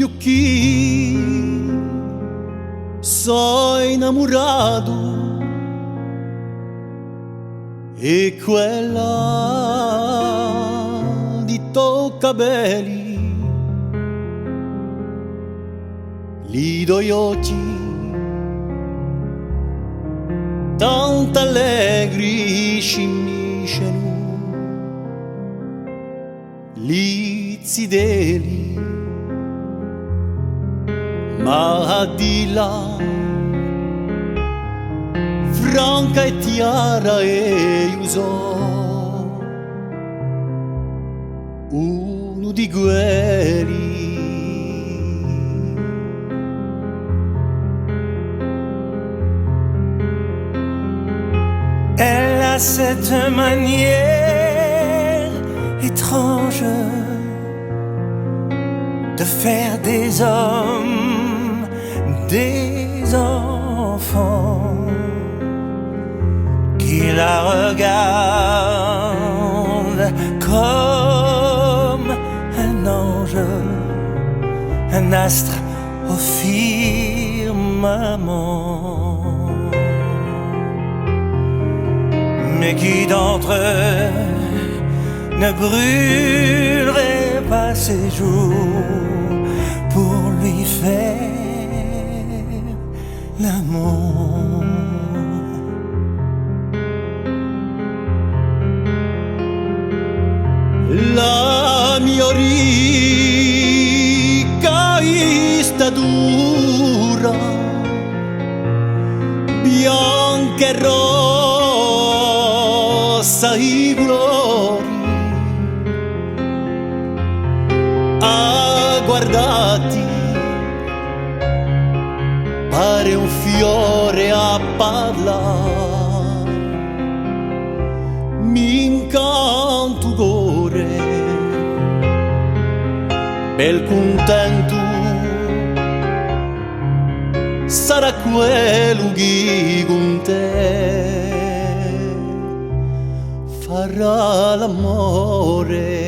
più chi sono innamorato e quella di toccabelli li do gli occhi tanto allegri scimisceno li zideli ma di là franca e tiara e usò uno di quelli. Elle a cette manière étrange de faire des hommes des enfants qui la regardent comme un ange, un astre au firmament. Mais qui d'entre eux ne brûlerait pas ses joues pour lui faire l'amour? La mia ricca statura bianca e rossa i colori a guardati pare un fiore a parlare, mi incanto cuore bel contento sarà quello che con te farà l'amore.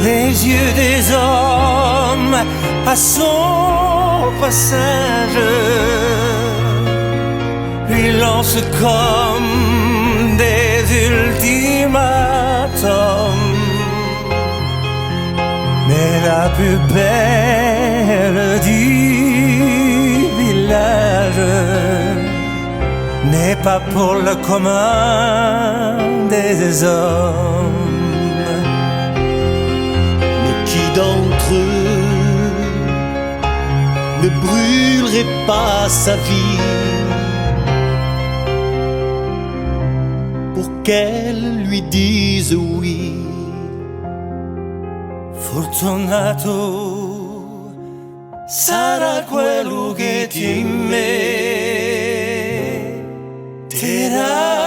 Les yeux des hommes à son passage lui lancent comme des ultimatums. Mais la plus belle du village n'est pas pour le commun des hommes. D'entre eux ne brûlerait pas sa vie pour qu'elle lui dise oui. Fortunato sarà quello che ti metterà